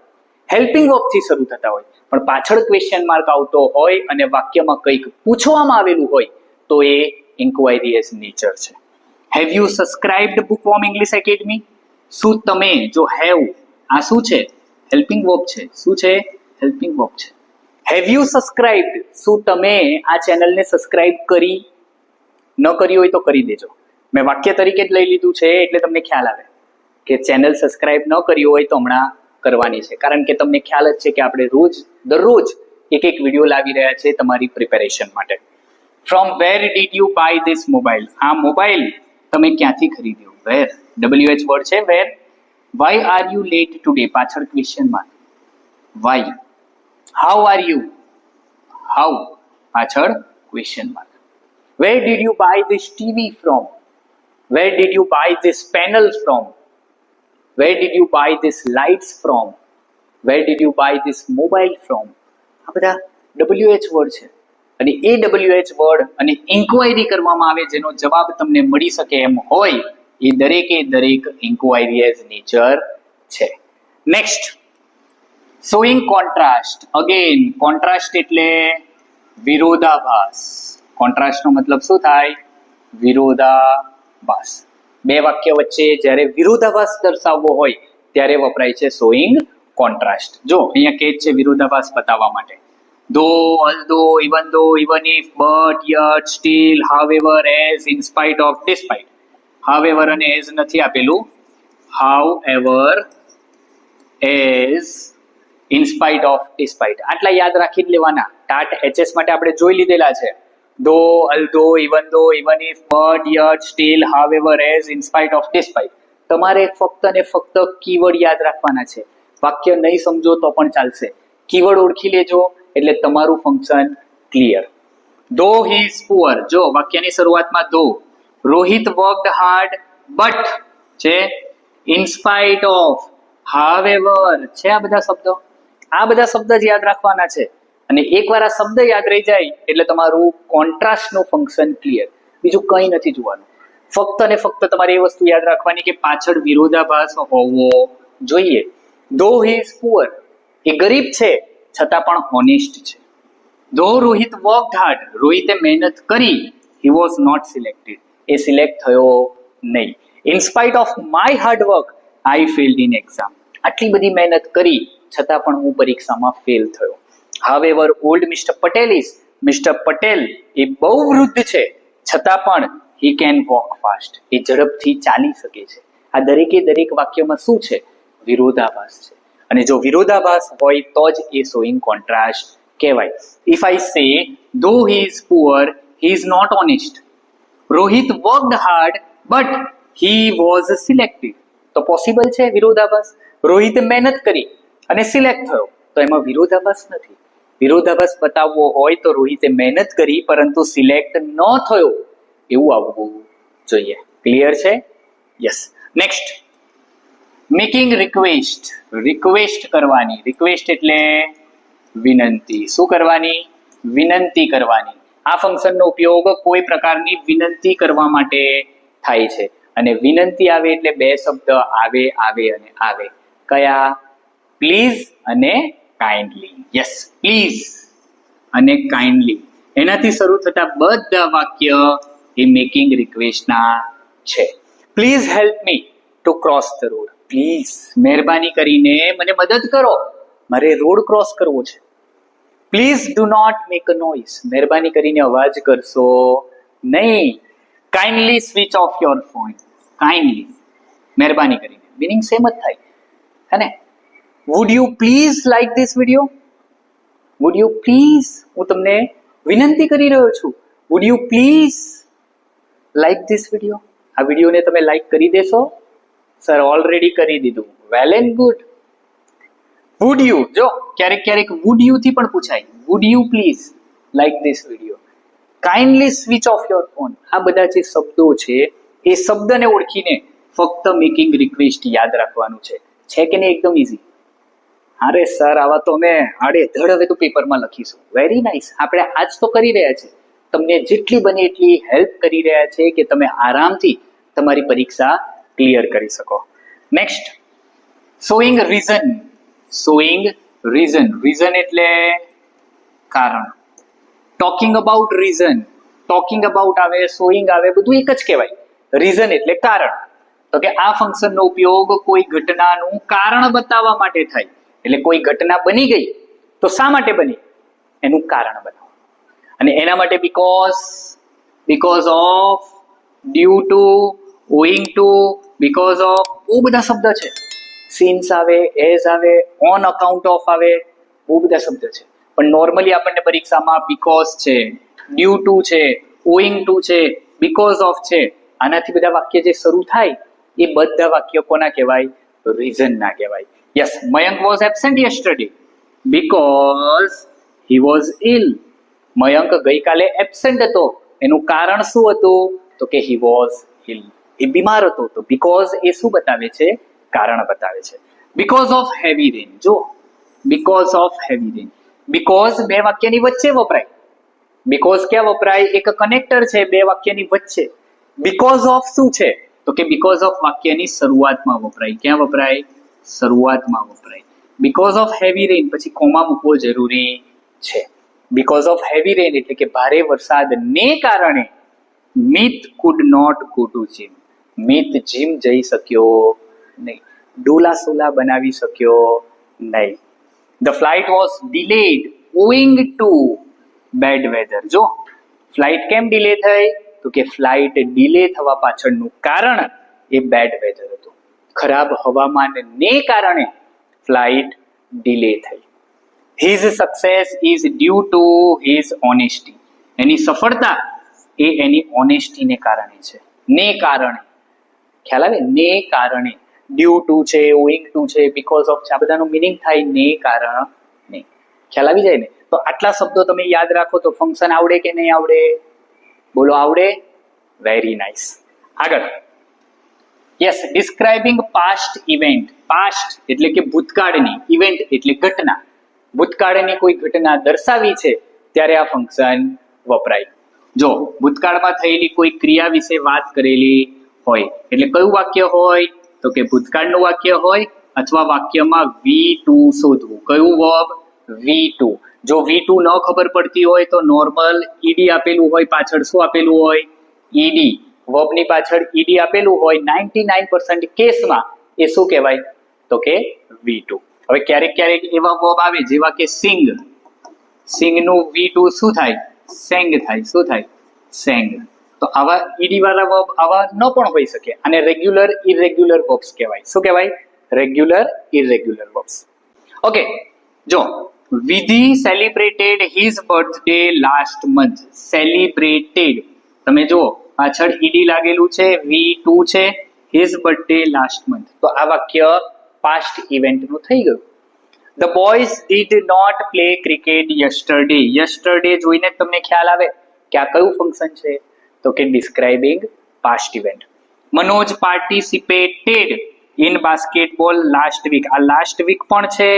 હેલ્પિંગ વર્બથી શરૂ થતા હોય, પણ પાછળ ક્વેશ્ચન માર્ક આવતો હોય અને વાક્યમાં કંઈક પૂછવામાં આવેલું હોય તો એ ઇન્ક્વાયરી એઝ નેચર છે. Have you subscribed bookworm English academy? શું તમે, જો હેવ આ શું છે? હેલ્પિંગ વર્બ છે. શું છે? હેલ્પિંગ વર્બ છે. હેવ યુ સબસ્ક્રાઇબ્ડ, શું તમે આ ચેનલને સબસ્ક્રાઇબ કરી? ન કરી હોય તો કરી દેજો. મેં વાક્ય તરીકે જ લઈ લીધું છે એટલે તમને ખ્યાલ આવે કે ચેનલ સબસ્ક્રાઇબ ન કરી હોય તો હમણાં કરવાની છે. કારણ કે તમને ખ્યાલ જ છે કે આપણે દરરોજ એક વિડીયો લાવી રહ્યા છે તમારી પ્રિપેરેશન માટે. From where did you buy this mobile? આ મોબાઈલ તમે ક્યાંથી ખરીદ્યો? વેર, WH વર્ડ છે where. Why are you late today? પાછળ question mark. Why. How are you? How પાછળ question mark. Where did you buy this TV from? Where did you buy this panel from? Where did you buy this lights from? Where did you buy this mobile from? આ બધા WH word છે અને એ WH word અને inquiry કરવામાં આવે જેનો જવાબ તમને મળી શકે એમ હોય એ દરેકે દરેક ઇન્ક્વાયરી એઝ નેચર છે. Next, showing contrast. Again contrast એટલે વિરોધાભાસ. કોન્ટ્રાસ્ટનો મતલબ શું થાય? વિરોધાભાસ. બે વાક્ય વચ્ચે જ્યારે વિરોધાભાસ દર્શાવવો હોય ત્યારે વપરાય છે શોઈંગ કોન્ટ્રાસ્ટ. જો અહીંયા કે છે વિરોધાભાસ બતાવવા માટે. Though, although, even though, even if, but, yet, still, however, as, in spite of, despite. However અને એઝ નથી આપેલું. However, as, in spite of, despite. આટલા યાદ રાખી જ લેવાના. ટાટ HS માટે આપણે જોઈ લીધેલા છે. Though, although, even though, even if, but, yet, still, however, as, in spite of, despite. તમારે ફક્ત ને ફક્ત કીવર્ડ યાદ રાખવાના છે. વાક્ય નહીં સમજો તો પણ ચાલશે. કીવર્ડ ઓળખી લેજો એટલે તમારું ફંક્શન ક્લિયર. ધો હી ઇઝ પુઅર. જો વાક્યની શરૂઆતમાં ધો. રોહિત વર્કડ હાર્ડ બટ છે ઇન સ્પાઇટ ઓફ, હાવેવર છે. આ બધા શબ્દ જ યાદ રાખવાના છે. અને એકવાર આ શબ્દ યાદ રહી જાય એટલે તમારું કોન્ટ્રાસ્ટનું ફંક્શન ક્લિયર. બીજું કંઈ નથી જોવાનું. ફક્ત અને ફક્ત તમારે એ વસ્તુ યાદ રાખવાની કે પાછળ વિરોધાભાસ હોવો જોઈએ. ધો હી ઇઝ પુઅર, એ ગરીબ છે છતાં પણ ઓનેસ્ટ છે. ધો રોહિત વર્કડ હાર્ડ, રોહિતે મહેનત કરી, હી વોઝ નોટ સિલેક્ટેડ, એ સિલેક્ટ થયો નહીં. In spite of my hard work I failed in exam, આટલી બધી મહેનત કરી છતાં પણ હું પરીક્ષામાં ફેલ થયો. However old mister Patel is, mister Patel એ બહુ વૃદ્ધ છે છતાં પણ હી કેન વોક ફાસ્ટ, એ ઝડપથી ચાલી શકે છે. આ દરેક વાક્યમાં શું છે? વિરોધાભાસ છે. અને જો વિરોધાભાસ હોય તો જ એ શોઈંગ કોન્ટ્રાસ્ટ કહેવાય. If I say though he is poor he is not honest, Rohit worked hard but he was selected, તો પોસિબલ છે વિરોધાભાસ. રોહિતે મહેનત કરી અને સિલેક્ટ થયો, તો એમાં વિરોધાભાસ નથી. વિરોધાભાસ બતાવવો હોય તો રોહિતે મહેનત કરી પરંતુ સિલેક્ટ ન થયો, એવું આવવું જોઈએ. ક્લિયર છે? Yes. Next, making request, request કરવાની. રિક્વેસ્ટ એટલે વિનંતી. શું કરવાની? વિનંતી કરવાની. આ ફંક્શનનો ઉપયોગ કોઈ પ્રકારની વિનંતી કરવા માટે થાય છે. અને વિનંતી આવે એટલે બે શબ્દ આવે અને આવે. કયા? પ્લીઝ અને કાઇન્ડલી. યસ, પ્લીઝ અને કાઇન્ડલી, એનાથી શરૂ થતા બધા વાક્ય એ મેકિંગ રિક્વેસ્ટના છે. Please help me to cross the road, please મહેરબાની કરીને મને મદદ કરો, મારે રોડ ક્રોસ કરવો છે. Please do not make a noise, મહેરબાની કરીને અવાજ કરશો નહીં. Kindly switch off your phone, kindly મહેરબાની કરીને, મિનિંગ સેમ જ થાય હે ને. Would you please like this video, would you please, હું તમને વિનંતી કરી રહ્યો છું, would you please like this video, આ વિડીયોને તમે લાઈક કરી દેશો? સર ઓલરેડી કરી દીધું. Well and good. Would you, જો ક્યારેક વુડ યુ થી પણ પૂછાય, wood you please like this video. Kindly switch off your phone, આ બધા જે શબ્દો છે એ શબ્દને ઓળખીને ફક્ત મેકિંગ રિક્વેસ્ટ યાદ રાખવાનું છે કે નહીં? એકદમ ઇઝી. અરે સર આવા તો અમે આડેધડ હવે તો પેપરમાં લખીશું. Very nice. આપણે આજ તો કરી રહ્યા છે, તમને જેટલી બને એટલી હેલ્પ કરી રહ્યા છે કે તમે આરામથી તમારી પરીક્ષા ક્લિયર કરી શકો. Next, showing reason. Showing reason, reason એટલે કારણ. Talking about reason, talking about આવે, શોઈંગ આવે, બધું એક જ કહેવાય. રીઝન એટલે કારણ. તો કે આ ફંક્શનનો ઉપયોગ કોઈ ઘટનાનું કારણ બતાવવા માટે થાય. એટલે કોઈ ઘટના બની ગઈ તો શા માટે બની એનું કારણ બનાવો. અને એના માટે because of, due to, owing to, because of, બહુ બધા શબ્દ છે. સિન્સ આવે, એઝ આવે, ઓન અકાઉન્ટ ઓફ આવે, બહુ બધા શબ્દ છે. પણ નોર્મલી આપણને પરીક્ષામાં બીકોઝ છે, ડ્યુ ટુ છે, ઓઈંગ ટુ છે, બીકોઝ ઓફ છે, આનાથી બધા વાક્ય જે શરૂ થાય એ બધા વાક્ય કોના કહેવાય? રીઝન ના કહેવાય. Yes, Mayank was absent yesterday because he was ill. Mayank ગઈકાલે એબસેન્ટ હતો, એનું કારણ શું હતું? તો કે હી વોઝ ઇલ, એ બીમાર હતો. તો બીકોઝ એ શું બતાવે છે? કારણ બતાવે છે. બીકોઝ ઓફ હેવી રેન, જો because of heavy rain, because બે વાક્યની વચ્ચે વપરાય. બીકોઝ ક્યાં વપરાય? એક કનેક્ટર છે બે વાક્યની વચ્ચે. બીકોઝ ઓફ શું છે? તો કે બીકોઝ ઓફ વાક્યની શરૂઆતમાં વપરાય. ક્યાં વપરાય? શરૂઆતમાં વપરાય. બીકોઝ ઓફ હેવી રેન પછી કોમા મૂકવો જરૂરી છે. બીકોઝ ઓફ હેવી રેન એટલે કે ભારે વરસાદને કારણે Mit could not go to gym, Mit gym જઈ શક્યો નહીં, ડોલા સોલા બનાવી શક્યો નહીં. The flight was delayed owing to bad weather. જો ફ્લાઇટ કેમ ડિલે થઈ? તો કે ફ્લાઇટ ડિલે થવા પાછળનું કારણ એ બેડ વેધર હતું. ખરાબ હવામાનને કારણે ફ્લાઇટ ડિલે થઈ. His success is due to his honesty, એની સફળતા એ એની ઓનેસ્ટીને કારણે છે. ને કારણે, ખ્યાલ આવે? ને કારણે. ડ્યુ ટુ છે, ઓઈંગ ટુ છે, બીકોઝ ઓફ છે, આ બધાનો મિનિંગ થાય ને કારણે. ખ્યાલ આવી જાય ને? તો આટલા શબ્દો તમે યાદ રાખો તો ફંક્શન આવડે કે નહીં આવડે? બોલો આવડે? Very nice. આગળ, yes, describing past event. Past એટલે કે ભૂતકાળની, ઇવેન્ટ એટલે ઘટના. ભૂતકાળની કોઈ ઘટના દર્શાવી છે ત્યારે આ ફંક્શન વપરાય. જો ભૂતકાળમાં થયેલી કોઈ ક્રિયા વિશે વાત કરેલી હોય એટલે કયું વાક્ય હોય? તો કે ભૂતકાળનું વાક્ય હોય અથવા વાક્યમાં V2 શોધવું. કયું વર્બ? V2. જો V2 ન ખબર પડતી હોય તો નોર્મલ ed આપેલું હોય, પાછળ શું આપેલું હોય? ed. વર્બની પાછળ ed આપેલું હોય 99% કેસમાં એ શું કહેવાય? તો કે V2. હવે ક્યારેક ક્યારેક એવા વર્બ આવે જેવા કે સિંગ. સિંગનું V2 શું થાય? સેંગ થાય. શું થાય? સેંગ. તો આવા ed વાળા વર્બ આવા ન પણ હોઈ શકે. અને રેગ્યુલર ઇરેગ્યુલર વર્બ્સ કહેવાય. શું કહેવાય? Regular irregular verbs. ઓકે, જો વિધિ celebrated his birthday last month. Celebrated, તમે જુઓ પાછળ ed લાગેલું છે, V2 છે, હિઝ બર્થડે લાસ્ટ મંથ. તો આ વાક્ય પાસ્ટ ઇવેન્ટનું થઈ ગયું. The boys did not play cricket yesterday. Yesterday જોઈને તમને ખ્યાલ આવે કે આ કયું ફંક્શન છે? તો કે describing past event. Manoj participated in basketball last week. આ લાસ્ટ વીક પણ છે.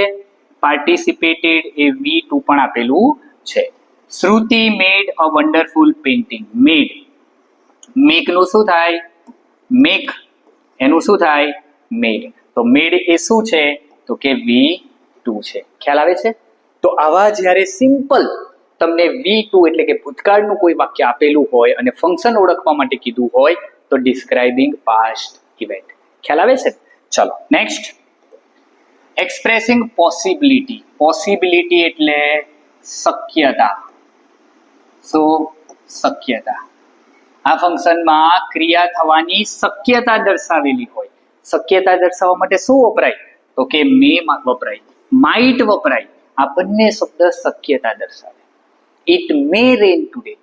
પાર્ટિસિપેટેડ એ V2 પણ આપેલું છે. Shruti made a wonderful painting. Made, make નું શું થાય? મેક, એનું શું થાય? મેડ. તો મેડ એ શું છે? તો કે V2 છે. ખ્યાલ આવે છે? તો આવા જ્યારે સિમ્પલ તમને V2 એટલે કે ભૂતકાળનું કોઈ વાક્ય આપેલું હોય અને ફંક્શન ઓળખવા માટે કીધું હોય તો ડિસ્ક્રાઇબિંગ પાસ્ટ ઇવેન્ટ. ખ્યાલ આવે છે? ચલો નેક્સ્ટ, એક્સપ્રેસિંગ પોસિબિલિટી. પોસિબિલિટી એટલે શક્યતા. શું? શક્યતા. આ ફંક્શનમાં ક્રિયા થવાની શક્યતા દર્શાવેલી હોય. શક્યતા દર્શાવવા માટે શું વપરાય? તો કે મે વપરાય, માઇટ વપરાય. આ બંને શબ્દ શક્યતા દર્શાવે. It may rain today,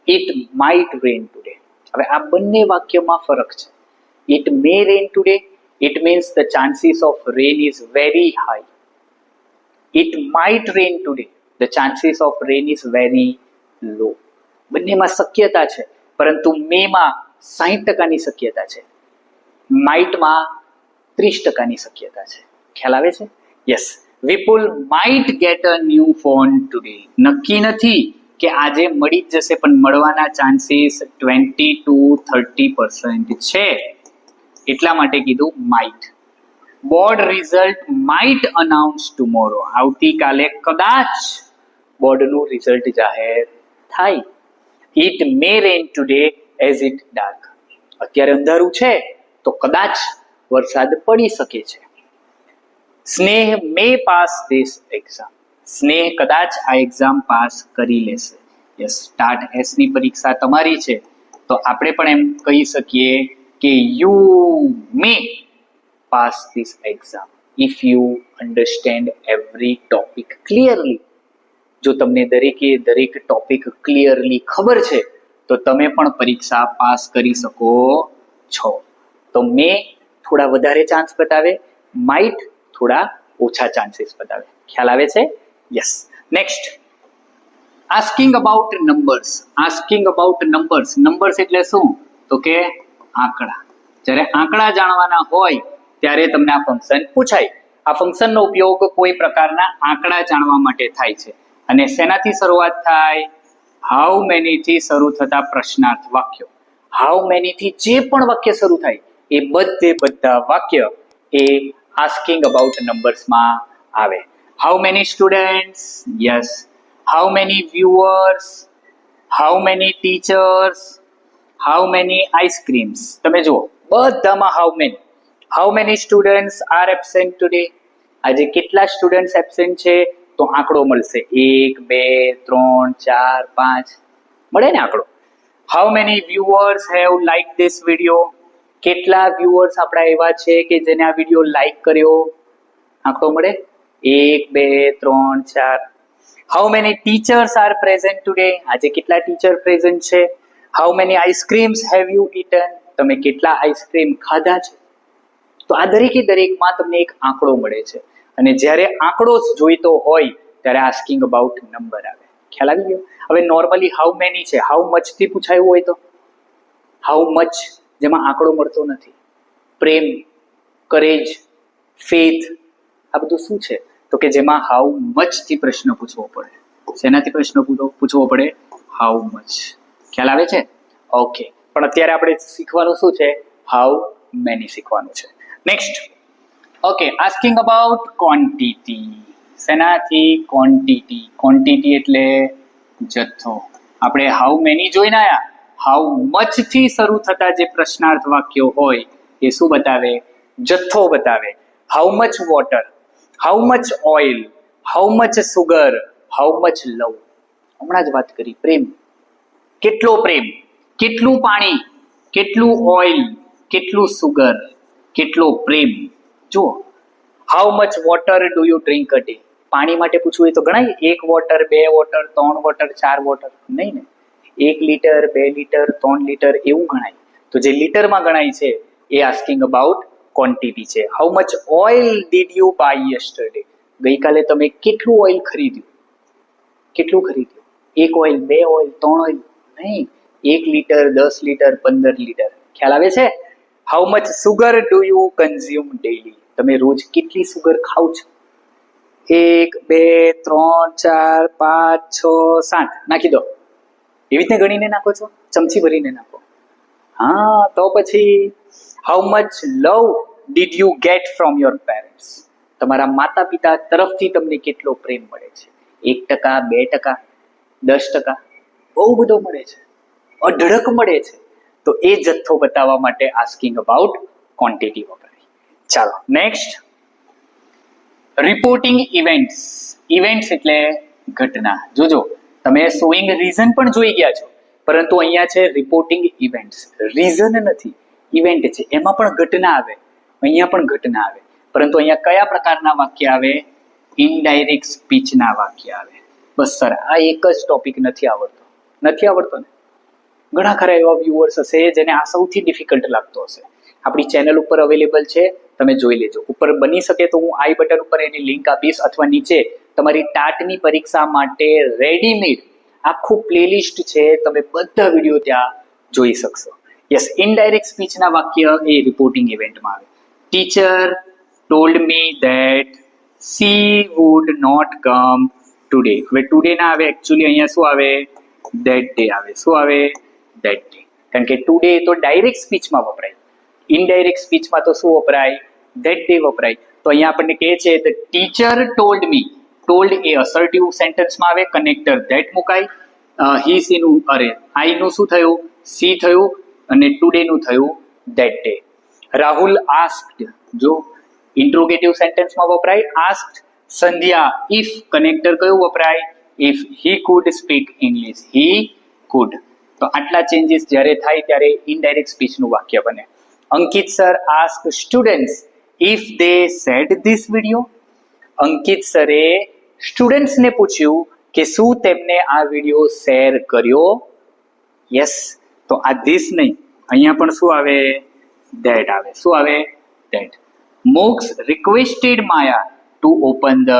it might rain today. હવે આ બંને વાક્યમાં ફરક છે. It may rain today, it means the chances of rain is very high. It might rain today, the chances of rain is very low. બંનેમાં શક્યતા છે, પરંતુ મેમાં 60% શક્યતા છે, માઇટમાં 30% શક્યતા છે. ખ્યાલ આવે છે? Yes. Vipul might get a new phone today. નક્કી નથી કે આજે મળી જ જશે, પણ મળવાના ચાન્સીસ 20 to 30% છે. એટલા માટે કીધું might. Board result might announce tomorrow. આવતીકાલે કદાચ બોર્ડનું રિઝલ્ટ જાહેર થાય. It may rain today as it dark. અત્યારે અંધારું છે તો કદાચ વરસાદ પડી શકે છે. સ્નેહ મે પાસ ધીસ એક્ઝામ. સ્નેહ કદાચ આ એક્ઝામ પાસ કરી લેશે. યસ, ટાટ એસ ની પરીક્ષા તમારી છે તો આપણે પણ એમ કહી શકીએ કે you may pass this exam if you understand every topic clearly. જો તમને દરેક ટોપિક ક્લિયરલી ખબર છે તો તમે પણ પરીક્ષા પાસ કરી શકો છો. તો મે થોડા વધારે ચાન્સ બતાવે, માઇટ થોડા ઓછા ચાન્સીસ બતાવે. ખ્યાલ આવે છે? Yes. Next, asking about numbers. Asking about numbers. Numbers એટલે શું? તો કે આંકડા. જ્યારે આંકડા જાણવાના હોય ત્યારે તમને આ ફંક્શન પૂછાય. આ ફંક્શનનો ઉપયોગ કોઈ પ્રકારના આંકડા જાણવા માટે થાય છે. અને શેનાથી શરૂઆત થાય? હાઉ મેની થી શરૂ થતા પ્રશ્નાર્થ વાક્યો. હાઉ મેની થી જે પણ વાક્ય શરૂ થાય એ બધા વાક્ય એ આસ્કિંગ અબાઉટ નંબર્સમાં આવે. How many students? Yes. How many viewers? How many teachers? How many ice creams? તમે જુઓ બધામાં how many students are absent today. આજે કેટલા સ્ટુડન્ટ્સ એબસેન્ટ છે તો આંકડો મળશે 1 2 3 4 5 મળે ને આંકડો. How many viewers have like this video. કેટલા વ્યુઅર્સ આપણા એવા છે કે જેને આ વિડીયો લાઈક કર્યો? આંકડો મળે 1 2 3 4. How many teachers are present today. આજે કેટલા ટીચર પ્રેઝન્ટ છે? How many ice creams have you eaten. તમે કેટલા આઈસ્ક્રીમ ખાધા છે? તો આ દરેકમાં તમને એક આંકડો મળે છે. અને જ્યારે આંકડો જોઈતો હોય ત્યારે આસ્કિંગ અબાઉટ નંબર આવે. ખ્યાલ આવી ગયો? હવે નોર્મલી હાઉ મેની છે, હાઉ મચ થી પૂછાયું હોય તો હાઉ મચ, જેમાં આંકડો મળતો નથી. પ્રેમ, કરેજ, ફેથ, આ બધું શું છે? તો કે જેમાં હાઉ મચ થી પ્રશ્ન પૂછવો પડે. શેનાથી પ્રશ્ન પૂછવો પડે? How much. ખ્યાલ આવે છે? ઓકે. પણ અત્યારે આપણે શીખવાનું શું છે? હાઉ મેની શીખવાનું છે. Next. Okay, asking about quantity. શેનાથી? ક્વોન્ટિટી. ક્વોન્ટિટી એટલે જથ્થો. આપણે હાઉ મેની જોઈને આયા. હાઉ મચ થી શરૂ થતા જે પ્રશ્નાર્થ વાક્યો હોય એ શું બતાવે? જથ્થો બતાવે. How much water, how much oil, how much sugar, how much લવ. હમણાં જ વાત કરી, પ્રેમ. કેટલો પ્રેમ, કેટલું પાણી, કેટલું ઓઇલ, કેટલું સુગર, કેટલો પ્રેમ. જુઓ, how much water do you drink a day. પાણી માટે પૂછવું હોય તો ગણાય? 1 વોટર, 2 વોટર, 3 વોટર, 4 વોટર? નહીં ને. 1 લીટર, 2 લીટર, 3 લીટર એવું ગણાય. તો જે લીટરમાં ગણાય છે એ આસ્કિંગ અબાઉટ ક્વોન્ટિટી છે. How much oil did you buy yesterday. ગઈકાલે તમે કેટલું ઓઇલ ખરીદ્યું? કેટલું ખરીદ્યું? 1 ઓઇલ, 2 ઓઇલ, 3 ઓઇલ? નહીં. 1 લીટર, 10 લીટર, 15 લીટર. ખ્યાલ આવે છે? How much sugar do you consume daily. તમે રોજ કેટલી સુગર ખાવ છો? 1, 2, 3, 4, 5, 6, 7 નાખી દો. એવી રીતે ગણીને નાખો છો? ચમચી ભરીને નાખો. હા, તો પછી how much love did you get from your parents. તમારા માતા પિતા તરફથી તમને કેટલો પ્રેમ મળે છે? 1%, 2%, 10%? બહુ બધો મળે છે, અઢળક મળે છે. તો એ જથ્થો બતાવવા માટે આસ્કિંગ અબાઉટ ક્વોન્ટિટી વપરાય. ચાલો નેક્સ્ટ. Reporting events. ઇવેન્ટ્સ એટલે ઘટના. જોજો, તમે શોઈંગ રીઝન પણ જોઈ ગયા છો, પરંતુ અહીંયા છે રિપોર્ટિંગ ઇવેન્ટ્સ. રીઝન નથી, ઇવેન્ટ છે. એમાં પણ ઘટના આવે, અહીંયા પણ ઘટના આવે. પરંતુ અહીંયા કયા પ્રકારના વાક્ય આવે? ઇનડાયરેક્ટ સ્પીચના વાક્ય આવે. બસ સર, આ એક જ ટોપિક નથી આવડતો. નથી આવડતો ને? ઘણા ખરા એવા વ્યુઅર્સ હશે જેને આ સૌથી ડિફિકલ્ટ લાગતો હશે. આપણી ચેનલ ઉપર અવેલેબલ છે, તમે જોઈ લેજો. ઉપર બની શકે તો હું આઈ બટન ઉપર એની લિંક આપીશ, અથવા નીચે તમારી ટાટની પરીક્ષા માટે રેડીમેડ આખું પ્લેલિસ્ટ છે, તમે બધા વિડીયો ત્યાં જોઈ શકશો. યસ, ઇનડાયરેક્ટ સ્પીચના વાક્ય એ રિપોર્ટિંગ ઇવેન્ટમાં આવે. Teacher told me that she would not come today. હવે ટુડે ના આવે, એકચ્યુઅલી અહીંયા શું આવે? ધેટ ડે આવે. શું આવે? That day. કારણ કે ટુડે તો ડાયરેક્ટ સ્પીચમાં વપરાય, ઇનડાયરેક્ટ સ્પીચમાં તો શું વપરાય? ધેટ ડે વપરાય. તો અહીંયા આપણને કહે છે the teacher told me. Told એ અસર્ટિવ સેન્ટેન્સમાં આવે, કનેક્ટર ધેટ મુકાય. હી સી નું, અરે આઈ નું શું થયું? સી થયું. અને ટુડે નું થયું ધેટ ડે. રાહુલ આસ્ક્ડ, જો ઇન્ટ્રોગેટિવ સેન્ટેન્સમાં વપરાય આસ્ક્ડ. સંધ્યા, ઇફ કનેક્ટર કયું વપરાય? If. He could speak English, he could. તો આટલા ચેન્જીસ જ્યારે થાય ત્યારે ઇનડાયરેક્ટ સ્પીચનું વાક્ય બને. Ankit sir ask students if they said this video. Ankit સરે સ્ટુડન્ટ્સને પૂછ્યું કે શું તેમને આ વિડીયો શેર કર્યો? યસ. તો આ ધીસ નહીં, અહીંયા પણ શું આવે? ધેટ આવે. શું આવે? That. Mox requested Maya to open the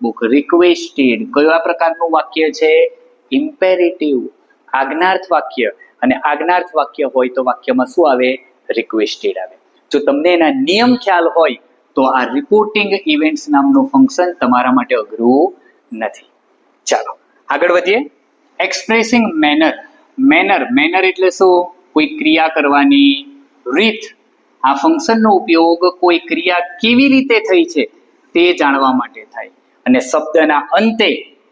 book. Requested કયા પ્રકારનું વાક્ય છે? ઇમ્પેરેટિવ, આજ્ઞાર્થ વાક્ય. અને આજ્ઞાર્થ વાક્ય હોય તો વાક્યમાં શું આવે? રિક્વેસ્ટેડ આવે. જો તમને એના નિયમ ખ્યાલ હોય તો આ રિપોર્ટિંગ ઇવેન્ટ્સ નામનું ફંક્શન તમારા માટે અઘરું નથી. ચાલો આગળ વધીએ. Expressing manner. મેનર એટલે શું? કોઈ ક્રિયા કરવાની રીત. આ ફંક્શનનો ઉપયોગ કોઈ ક્રિયા કેવી રીતે થઈ છે તે જાણવા માટે થાય. અને શબ્દના અંતે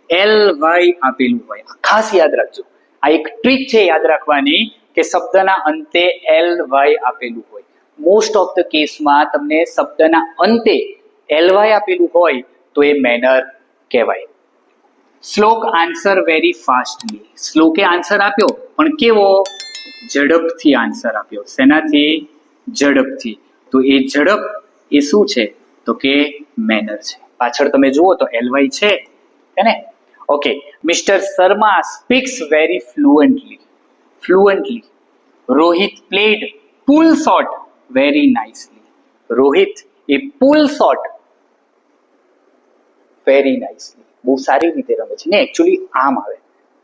ly આપેલું હોય. ખાસ યાદ રાખજો, આ એક ટ્રીક છે યાદ રાખવાની, કે શબ્દના અંતે ly આપેલું હોય. મોસ્ટ ઓફ ધ કેસમાં તમને શબ્દના અંતે ly આપેલું હોય તો એ મેનર કહેવાય. શ્લોક આન્સર વેરી ફાસ્ટલી. શ્લોકે આન્સર આપ્યો, પણ કેવો? ઝડપથી આન્સર આપ્યો. શેનાથી? ઝડપથી. તો એ ઝડપ એ શું છે? તો કે મેનર છે. પાછળ તમે જુઓ તો ly છે ને? Okay. Mister Sharma speaks very fluently. Rohit played pull shot very nicely. Rohit એ પુલ શોટ વેરી નાઇસલી, બહુ સારી રીતે રમે છે ને. એકચ્યુઅલી આમ આવે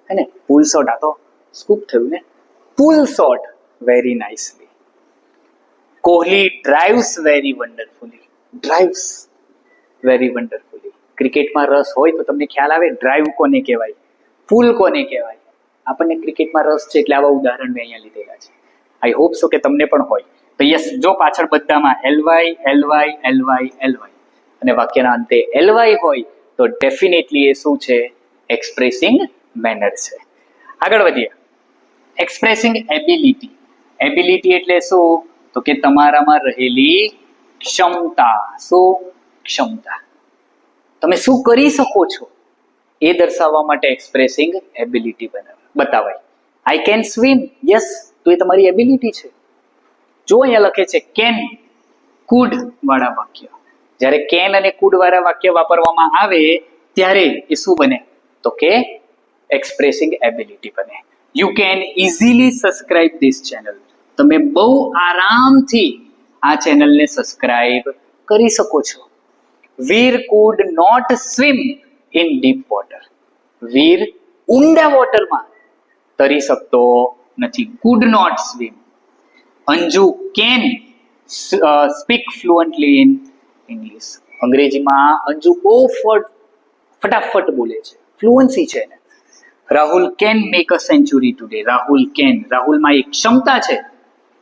હે ને, પુલ શોટ. આ તો સ્કૂપ થયું ને. Pull shot very nicely. Kohli drives very wonderfully. Drives very wonderfully. ક્રિકેટમાં રસ હોય તો તમને ખ્યાલ આવે ડ્રાઇવ કોને કહેવાય, પુલ કોને કહેવાય. આપણને ક્રિકેટમાં રસ છે એટલે આવા ઉદાહરણ મેં અહીંયા લીધેલા છે. આઈ હોપ સો કે તમને પણ હોય. તો યસ, જો પાછળ બધામાં એલવાય એલવાય એલવાય એલવાય અને વાક્યના અંતે એલવાય હોય તો ડેફિનેટલી એ શું છે? એક્સપ્રેસિંગ મેનર છે. આગળ વધીએ. Expressing ability. એબિલિટી એટલે શું? તો કે તમારામાં રહેલી ક્ષમતા. શું? ક્ષમતા. તમે શું કરી શકો છો એ દર્શાવવા માટે એક્સપ્રેસિંગ એબિલિટી બતાવાય. I can swim. યસ, તો એ તમારી એબિલિટી છે. જો અહીંયા લખે છે કેન કુડ વાળા વાક્ય. જ્યારે કેન અને કુડ વાળા વાક્ય વાપરવામાં આવે ત્યારે એ શું બને? તો કે એક્સપ્રેસિંગ એબિલિટી બને. You can easily subscribe this channel. તમે બહુ આરામથી આ ચેનલને સબસ્ક્રાઇબ કરી શકો છો. Veer could not swim in deep water. Veer ઊંડા વોટરમાં તરી શકતો નથી. Could not swim. Anju can speak fluently in English. અંગ્રેજીમાં અંજુ બહુ ફટાફટ બોલે છે, ફ્લુઅન્સી છે એને. Rahul can make a century today. Rahul can. રાહુલમાં એક ક્ષમતા છે,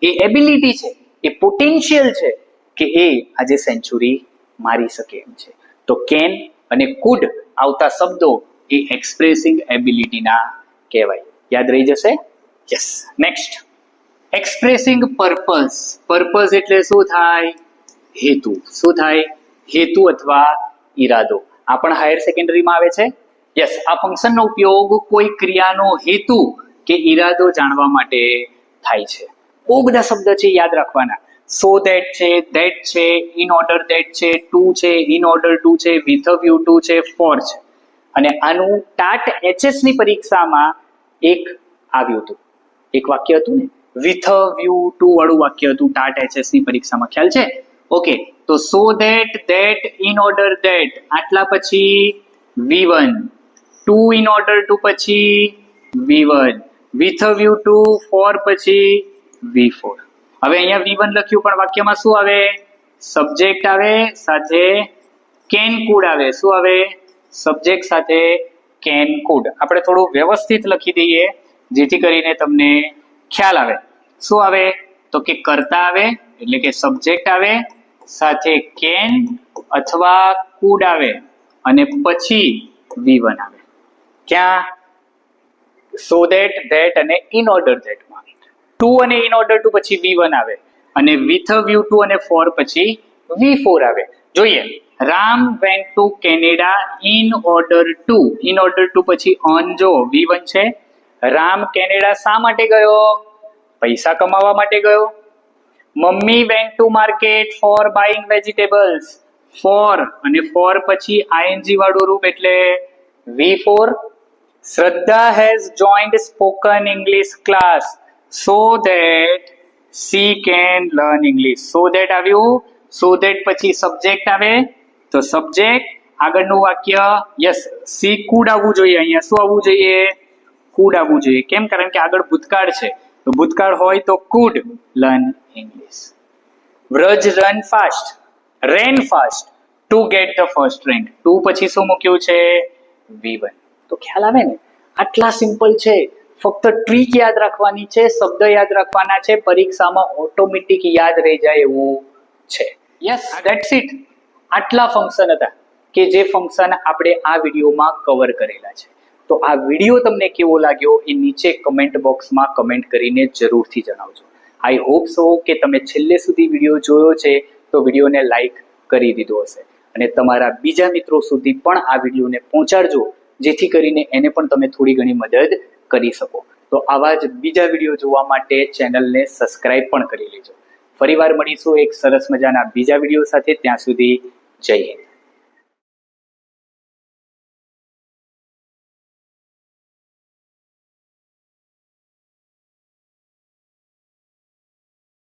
એ એબિલિટી છે, એ પોટેન્શિયલ છે કે એ આજે સેન્ચુરી મારી શકે એમ છે. તો કેન અને કુડ આવતા શબ્દો એ એક્સપ્રેસિંગ એબિલિટીના કહેવાય. યાદ રહી જશે? Yes. Next, expressing purpose. Purpose એટલે શું થાય? હેતુ. શું થાય? હેતુ અથવા ઈરાદો. આ પણ હાયર સેકન્ડરીમાં આવે છે. યસ, આ ફંક્શનનો ઉપયોગ કોઈ ક્રિયાનો હેતુ કે ઈરાદો જાણવા માટે થાય છે. બહુ બધા શબ્દ છે, યાદ રાખવાના. સો ધેટ છે, ધેટ છે, ઇન ઓર્ડર ધેટ છે, ટુ છે, ઇન ઓર્ડર ટુ છે, વિથ અ વ્યૂ ટુ છે, ફોર છે. અને આનું ટાટ એચએસ ની પરીક્ષામાં એક આવ્યું હતું, એક વાક્ય હતું ને, વિથ અ વ્યૂ ટુ વાળું વાક્ય હતું ટાટ એચએસ ની પરીક્ષામાં. ખ્યાલ છે? ઓકે, તો so that, that, in order that, આટલા પછી V1, to in order to પછી V1, with a view to for પછી V4. હવે અહીંયા V1 લખ્યું પણ વાક્યમાં શું આવે? સબ્જેક્ટ આવે, સાથે કેન કુડ આવે. શું આવે? સબ્જેક્ટ સાથે કેન કુડ. આપણે થોડું વ્યવસ્થિત લખી દઈએ જેથી કરીને તમને ખ્યાલ આવે. શું આવે? તો કે કર્તા આવે એટલે કે સબ્જેક્ટ આવે, સાથે કેન અથવા કુડ આવે અને પછી V1 આવે. ક્યાં? સો ધેટ, ધેટ અને ઇન ઓર્ડર ધેટમાં. ટુ અને ઇન ઓર્ડર ટુ પછી V1 આવે અને વિથ અ વ્યૂ ટુ અને ફોર પછી V4 આવે. જોઈએ, Ram went to Canada in order two. In order to પછી ઓન. જો V1 છે. રામ કેનેડા શા માટે ગયો? પૈસા કમાવા માટે ગયો. Mummy went to market for buying vegetables. For અને ફોર પછી ING વાળું રૂપ એટલે V4. Shraddha has joined spoken English class so that she can learn English. so that આવ્યું. so that પછી સબ્જેક્ટ આવે તો સબ્જેક્ટ આગળનું વાક્ય. યસ, સી કુડ આવવું જોઈએ. અહીંયા શું આવવું જોઈએ? કુડ આવવું જોઈએ. કેમ? કારણ કે આગળ ભૂતકાળ છે, તો ભૂતકાળ હોય તો could learn English. Vraj run fast, ran fast to get the first rank. To પછી શું મૂક્યું છે? V1. તો ખ્યાલ આવે ને? આટલા સિમ્પલ છે. ફક્ત ટ્રીક યાદ રાખવાની છે, શબ્દ યાદ રાખવાના છે, પરીક્ષામાં ઓટોમેટિક યાદ રહી જાય એવું છે. Yes, that's it. આટલા ફંક્શન હતા કે જે ફંક્શન આપણે આ વિડીયોમાં કવર કરેલા છે. તો આ વિડીયો તમને કેવો લાગ્યો એ નીચે કમેન્ટ બોક્સમાં કમેન્ટ કરીને જરૂરથી જણાવજો. આઈ હોપ સો કે તમે છેલ્લે સુધી વિડીયો જોયો છે તો વિડીયોને લાઈક કરી દીધો હશે અને તમારા બીજા મિત્રો સુધી પણ આ વિડીયોને પહોંચાડજો જેથી કરીને એને પણ તમે થોડી ઘણી મદદ કરી શકો. તો આવા જ બીજા વિડીયો જોવા માટે ચેનલને સબસ્ક્રાઇબ પણ કરી લેજો. ફરીવાર મળીશું એક સરસ મજાના બીજા વિડીયો સાથે. ત્યાં સુધી જય હિન્દ.